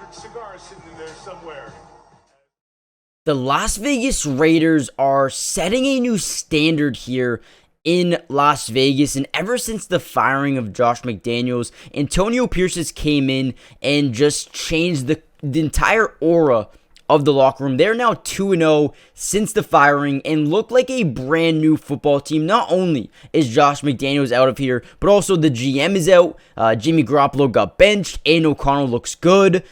electric cigar sitting in there somewhere. The Las Vegas Raiders are setting a new standard here in Las Vegas, and ever since the firing of Josh McDaniels, Antonio Pierce has came in and just changed the entire aura of the locker room. They're now 2-0 since the firing and look like a brand new football team. Not only is Josh McDaniels out of here, but also the GM is out. Jimmy Garoppolo got benched. Aidan O'Connell looks good.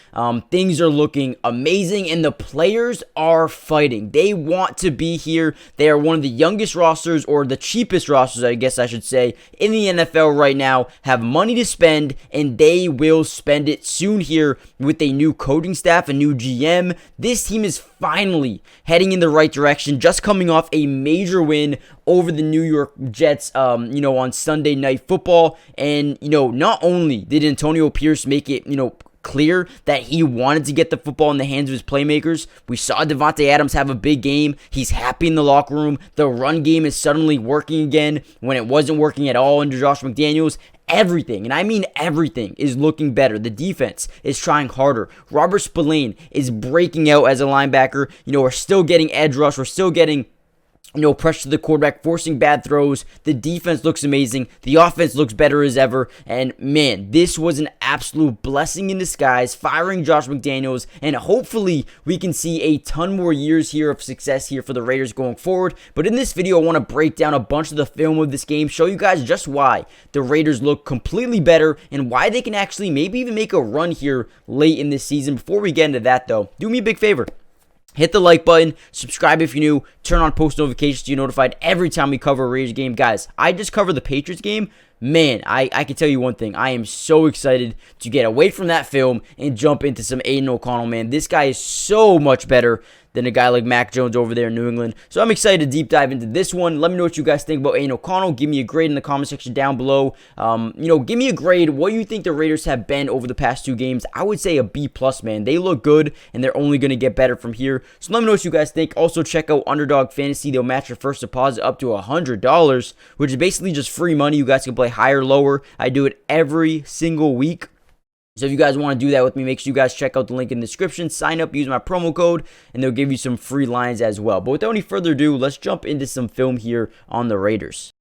Things are looking amazing, and the players are fighting. They want to be here. They are one of the youngest rosters, or the cheapest rosters, I guess I should say, in the NFL right now, have money to spend, and they will spend it soon here with a new coaching staff, a new GM. This team is finally heading in the right direction, just coming off a major win over the New York Jets, on Sunday Night Football. And, not only did Antonio Pierce make it, clear that he wanted to get the football in the hands of his playmakers. We saw Davante Adams have a big game. He's happy in the locker room. The run game is suddenly working again when it wasn't working at all under Josh McDaniels. Everything, and I mean everything, is looking better. The defense is trying harder. Robert Spillane is breaking out as a linebacker. We're still getting edge rush. We're still getting pressure to the quarterback, forcing bad throws. The defense looks amazing. The offense looks better as ever. And man, this was an absolute blessing in disguise, firing Josh McDaniels. And hopefully we can see a ton more years here of success here for the Raiders going forward. But in this video, I want to break down a bunch of the film of this game, show you guys just why the Raiders look completely better and why they can actually maybe even make a run here late in this season. Before we get into that though, do me a big favor. Hit the like button, subscribe if you're new, turn on post notifications so you're notified every time we cover a Raiders game. Guys, I just covered the Patriots game. Man, I can tell you one thing. I am so excited to get away from that film and jump into some Aidan O'Connell, man. This guy is so much better than a guy like Mac Jones over there in New England. So I'm excited to deep dive into this one. Let me know what you guys think about Aidan O'Connell. Give me a grade in the comment section down below. Give me a grade. What do you think the Raiders have been over the past two games? I would say a B+, man. They look good, and they're only going to get better from here. So let me know what you guys think. Also, check out Underdog Fantasy. They'll match your first deposit up to $100, which is basically just free money. You guys can play higher, lower. I do it every single week. So if you guys want to do that with me, make sure you guys check out the link in the description, sign up, use my promo code, and they'll give you some free lines as well. But without any further ado, let's jump into some film here on the Raiders.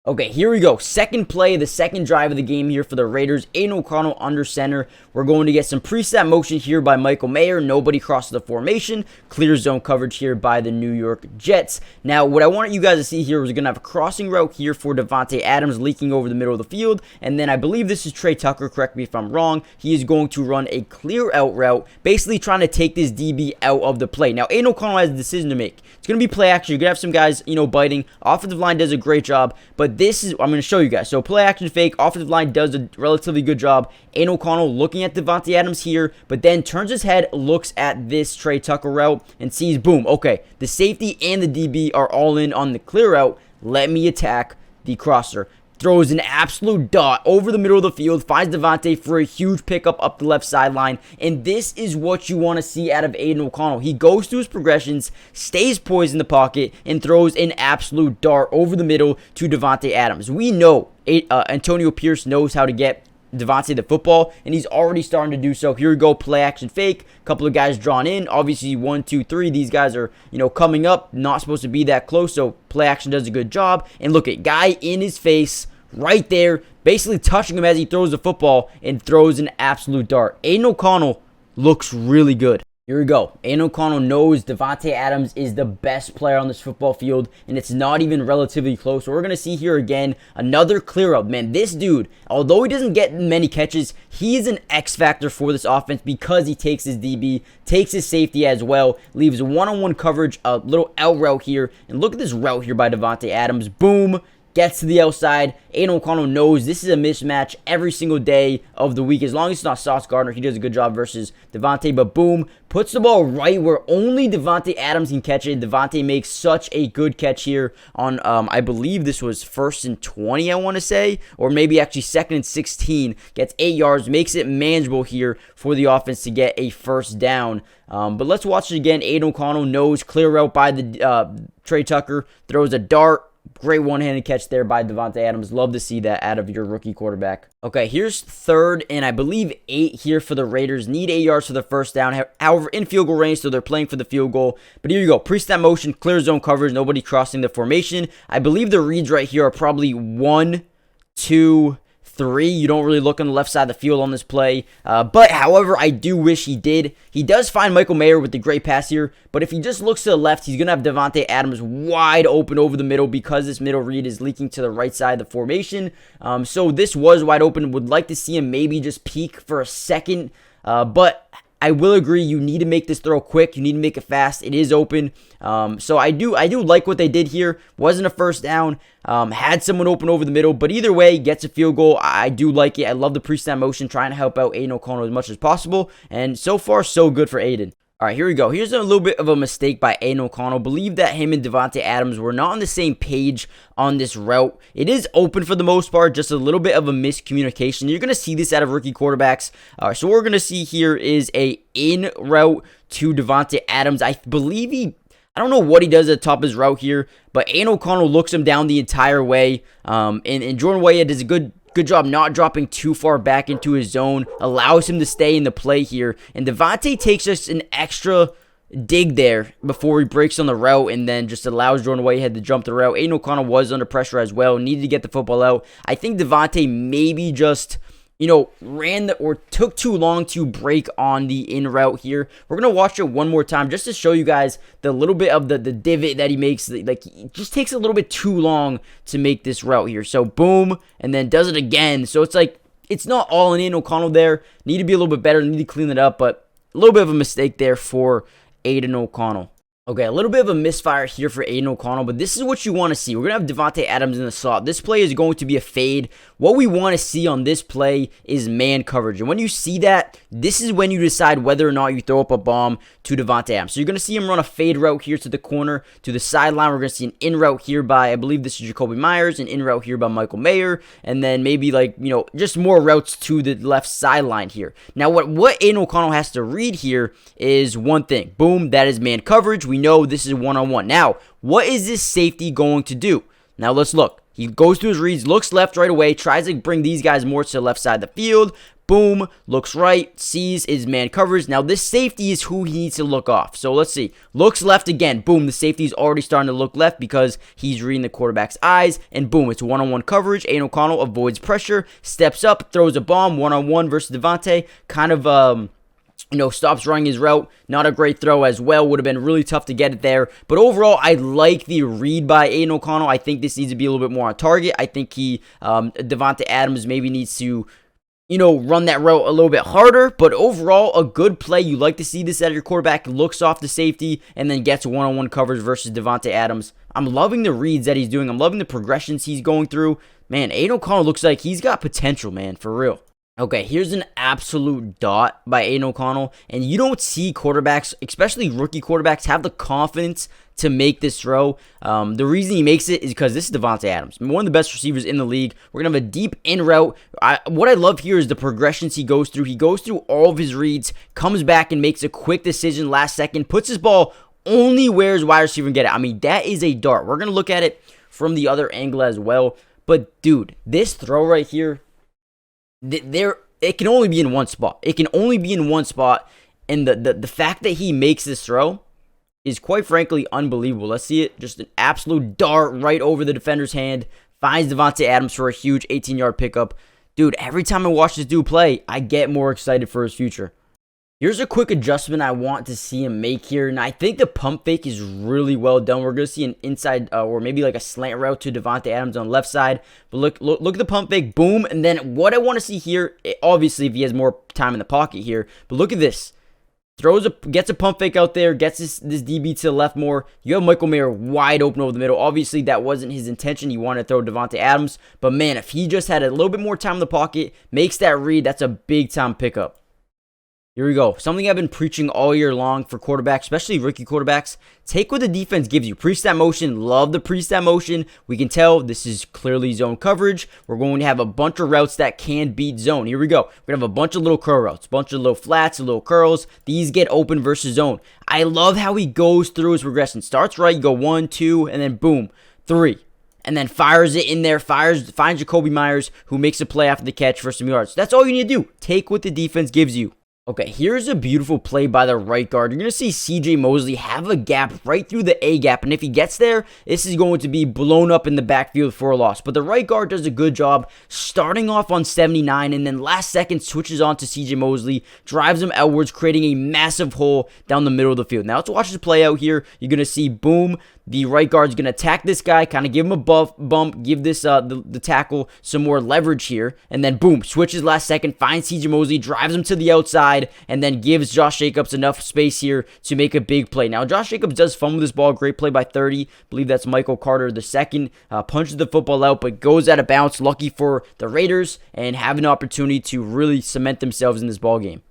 Okay, here we go. Second play, the second drive of the game here for the Raiders. Aidan O'Connell under center. We're going to get some preset motion here by Michael Meyers. Nobody crosses the formation. Clear zone coverage here by the New York Jets. Now, what I wanted you guys to see here was we're going to have a crossing route here for Davante Adams leaking over the middle of the field. And then I believe this is Trey Tucker. Correct me if I'm wrong. He is going to run a clear out route, basically trying to take this DB out of the play. Now, Aidan O'Connell has a decision to make. It's going to be play action. You're going to have some guys, biting. Offensive line does a great job, but this is, I'm going to show you guys. So play action fake, offensive line does a relatively good job. Aidan O'Connell looking at Davante Adams here, but then turns his head, looks at this Trey Tucker route, and sees, boom, okay, the safety and the DB are all in on the clear route. Let me attack the crosser. Throws an absolute dot over the middle of the field, finds Davante for a huge pickup up the left sideline, and this is what you want to see out of Aidan O'Connell. He goes through his progressions, stays poised in the pocket, and throws an absolute dart over the middle to Davante Adams. We know Antonio Pierce knows how to get Davante the football, and he's already starting to do so. Here we go, play action fake, couple of guys drawn in, obviously 1, 2, 3, these guys are coming up, not supposed to be that close, so play action does a good job. And look at guy in his face right there, basically touching him as he throws the football, and throws an absolute dart. Aidan O'Connell looks really good. Here we go. Aidan O'Connell knows Davante Adams is the best player on this football field, and it's not even relatively close. So we're going to see here again another clear up. Man, this dude, although he doesn't get many catches, he is an X factor for this offense because he takes his DB, takes his safety as well, leaves one-on-one coverage, a little out route here. And look at this route here by Davante Adams. Boom. Gets to the outside. Aidan O'Connell knows this is a mismatch every single day of the week. As long as it's not Sauce Gardner, he does a good job versus Davante. But boom, puts the ball right where only Davante Adams can catch it. Davante makes such a good catch here on, I believe this was 1st and 20, I want to say. Or maybe actually 2nd and 16. Gets 8 yards, makes it manageable here for the offense to get a first down. But let's watch it again. Aidan O'Connell knows clear out by the Trey Tucker. Throws a dart. Great one-handed catch there by Davante Adams. Love to see that out of your rookie quarterback. Okay, here's 3rd and I believe 8 here for the Raiders. Need 8 yards for the first down. However, in field goal range, so they're playing for the field goal. But here you go. Pre-snap motion, clear zone coverage, nobody crossing the formation. I believe the reads right here are probably 1, 2, 3. You don't really look on the left side of the field on this play. But, however, I do wish he did. He does find Michael Mayer with the great pass here. But if he just looks to the left, he's going to have Davante Adams wide open over the middle because this middle read is leaking to the right side of the formation. So this was wide open. Would like to see him maybe just peek for a second. But I will agree, you need to make this throw quick. You need to make it fast. It is open. So I do like what they did here. Wasn't a first down. Had someone open over the middle. But either way, gets a field goal. I do like it. I love the pre-snap motion, trying to help out Aiden O'Connell as much as possible. And so far, so good for Aiden. All right, here we go. Here's a little bit of a mistake by Aiden O'Connell. Believe that him and Davante Adams were not on the same page on this route. It is open for the most part, just a little bit of a miscommunication. You're going to see this out of rookie quarterbacks. So what we're going to see here is a in route to Davante Adams. I believe I don't know what he does at the top of his route here, but Aiden O'Connell looks him down the entire way. And Jordan Whitehead does a good job not dropping too far back into his zone, allows him to stay in the play here, and Davante takes just an extra dig there before he breaks on the route and then just allows Jordan Whitehead to jump the route. Aiden O'Connell was under pressure as well, needed to get the football out. I think Davante maybe just ran or took too long to break on the in route here. We're going to watch it one more time just to show you guys the little bit of the divot that he makes. Like, it just takes a little bit too long to make this route here. So, boom, and then does it again. So, it's like, it's not all in O'Connell there. Need to be a little bit better, need to clean it up, but a little bit of a mistake there for Aiden O'Connell. Okay, a little bit of a misfire here for Aiden O'Connell, but this is what you want to see. We're going to have Davante Adams in the slot. This play is going to be a fade. What we want to see on this play is man coverage. And when you see that, this is when you decide whether or not you throw up a bomb to Davante Adams. So you're going to see him run a fade route here to the corner, to the sideline. We're going to see an in route here by, I believe this is Jakobi Meyers, an in route here by Michael Mayer, and then maybe just more routes to the left sideline here. Now, what Aiden O'Connell has to read here is one thing. Boom, that is man coverage. We know this is one-on-one. Now, what is this safety going to do? Now, let's look. He goes through his reads, looks left right away, tries to bring these guys more to the left side of the field. Boom, looks right, sees his man coverage. Now, this safety is who he needs to look off. So, let's see. Looks left again. Boom, the safety is already starting to look left because he's reading the quarterback's eyes. And boom, it's one-on-one coverage. Aiden O'Connell avoids pressure, steps up, throws a bomb, one-on-one versus Davante. Kind of, stops running his route. Not a great throw as well. Would have been really tough to get it there. But overall, I like the read by Aiden O'Connell. I think this needs to be a little bit more on target. I think Davante Adams maybe needs to, run that route a little bit harder. But overall, a good play. You like to see this out of your quarterback. Looks off the safety and then gets one-on-one coverage versus Davante Adams. I'm loving the reads that he's doing. I'm loving the progressions he's going through. Man, Aiden O'Connell looks like he's got potential, man, for real. Okay, here's an absolute dot by Aiden O'Connell, and you don't see quarterbacks, especially rookie quarterbacks, have the confidence to make this throw. The reason he makes it is because this is Davante Adams, one of the best receivers in the league. We're going to have a deep in route. What I love here is the progressions he goes through. He goes through all of his reads, comes back and makes a quick decision last second, puts his ball only where his wide receiver can get it. I mean, that is a dart. We're going to look at it from the other angle as well. But, dude, this throw right here, it can only be in one spot. It can only be in one spot, and the fact that he makes this throw is quite frankly unbelievable. Let's see it. Just an absolute dart right over the defender's hand. Finds Davante Adams for a huge 18-yard pickup. Dude, every time I watch this dude play, I get more excited for his future. Here's a quick adjustment I want to see him make here, and I think the pump fake is really well done. We're going to see an inside or maybe like a slant route to Davante Adams on the left side. But look at the pump fake, boom, and then what I want to see here, obviously if he has more time in the pocket here, but look at this. Gets a pump fake out there, gets this DB to the left more. You have Michael Mayer wide open over the middle. Obviously, that wasn't his intention. He wanted to throw Davante Adams. But man, if he just had a little bit more time in the pocket, makes that read, that's a big-time pickup. Here we go. Something I've been preaching all year long for quarterbacks, especially rookie quarterbacks. Take what the defense gives you. Pre-snap motion. Love the pre-snap motion. We can tell this is clearly zone coverage. We're going to have a bunch of routes that can beat zone. Here we go. We're going to have a bunch of little curl routes, a bunch of little flats, little curls. These get open versus zone. I love how he goes through his progression. Starts right, you go 1, 2, and then boom, 3. and then fires it in there, finds Jakobi Meyers, who makes a play after the catch for some yards. That's all you need to do. Take what the defense gives you. Okay, here's a beautiful play by the right guard. You're going to see CJ Mosley have a gap right through the A gap, and if he gets there, this is going to be blown up in the backfield for a loss. But the right guard does a good job starting off on 79, and then last second switches on to CJ Mosley, drives him outwards, creating a massive hole down the middle of the field. Now let's watch this play out here. You're going to see, boom, the right guard's going to attack this guy, kind of give him a bump, give this the tackle some more leverage here, and then boom, switches last second, finds CJ Mosley, drives him to the outside, and then gives Josh Jacobs enough space here to make a big play. Now, Josh Jacobs does fumble this ball. Great play by 30. I believe that's Michael Carter II. Punches the football out, but goes out of bounds. Lucky for the Raiders, and have an opportunity to really cement themselves in this ball game.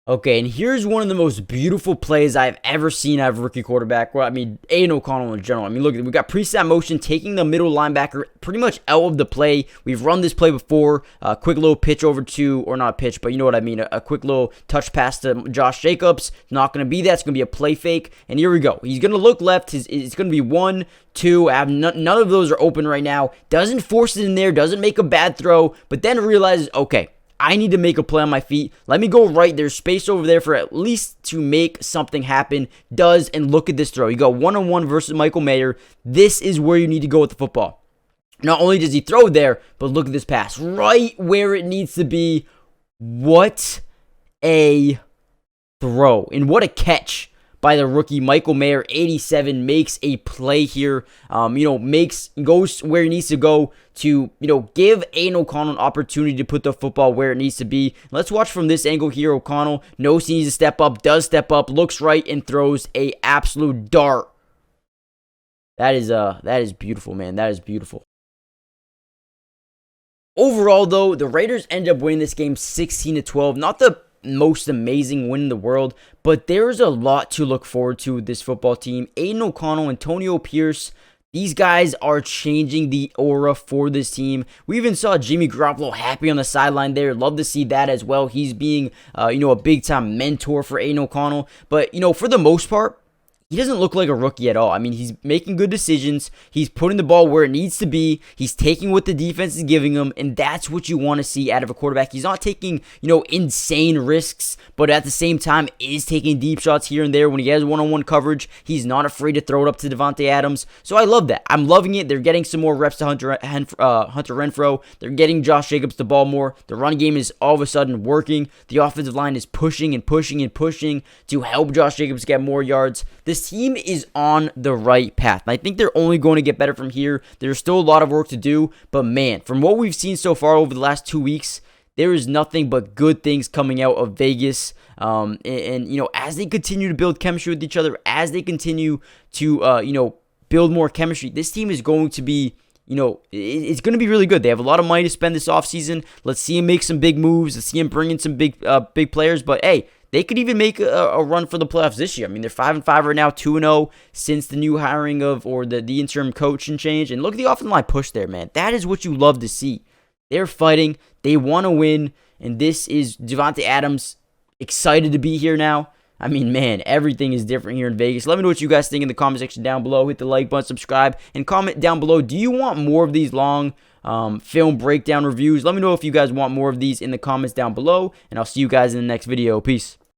Okay, and here's one of the most beautiful plays I've ever seen out of a rookie quarterback. Well, I mean, Aiden O'Connell in general. I mean, look, we got preset motion, taking the middle linebacker pretty much out of the play. We've run this play before. A quick little pitch over to, or not pitch, but you know what I mean. A quick little touch pass to Josh Jacobs. Not going to be that. It's going to be a play fake. And here we go. He's going to look left. It's going to be 1, 2. None of those are open right now. Doesn't force it in there. Doesn't make a bad throw. But then realizes, okay, I need to make a play on my feet. Let me go right. There's space over there for at least to make something happen. Does, and look at this throw. You go one-on-one versus Michael Mayer. This is where you need to go with the football. Not only does he throw there, but look at this pass. Right where it needs to be. What a throw. And what a catch by the rookie. Michael Mayer, 87, makes a play here. Goes where he needs to go to, give Aiden O'Connell an opportunity to put the football where it needs to be. Let's watch from this angle here. O'Connell knows he needs to step up, does step up, looks right, and throws a absolute dart. That is beautiful, man. That is beautiful. Overall, though, the Raiders end up winning this game 16-12. Not the most amazing win in the world, but there's a lot to look forward to with this football team. Aiden O'Connell, Antonio Pierce, these guys are changing the aura for this team. We even saw Jimmy Garoppolo happy on the sideline there. Love to see that as well. He's being, a big-time mentor for Aiden O'Connell. But, for the most part, he doesn't look like a rookie at all. I mean, he's making good decisions. He's putting the ball where it needs to be. He's taking what the defense is giving him, and that's what you want to see out of a quarterback. He's not taking, insane risks, but at the same time is taking deep shots here and there. When he has one-on-one coverage, he's not afraid to throw it up to Davante Adams. So I love that. I'm loving it. They're getting some more reps to Hunter Renfrow. They're getting Josh Jacobs the ball more. The run game is all of a sudden working. The offensive line is pushing and pushing and pushing to help Josh Jacobs get more yards. This team is on the right path. I think they're only going to get better from here. There's still a lot of work to do, but man, from what we've seen so far over the last 2 weeks, there is nothing but good things coming out of Vegas. As they continue to build chemistry with each other, as they continue to, build more chemistry, this team is going to be, it's going to be really good. They have a lot of money to spend this offseason. Let's see him make some big moves. Let's see him bring in some big players. But hey, they could even make a run for the playoffs this year. I mean, they're 5-5 right now, 2-0 since the new hiring the interim coach and change. And look at the offensive line push there, man. That is what you love to see. They're fighting. They want to win. And this is Davante Adams excited to be here now. I mean, man, everything is different here in Vegas. Let me know what you guys think in the comment section down below. Hit the like button, subscribe, and comment down below. Do you want more of these long film breakdown reviews? Let me know if you guys want more of these in the comments down below. And I'll see you guys in the next video. Peace.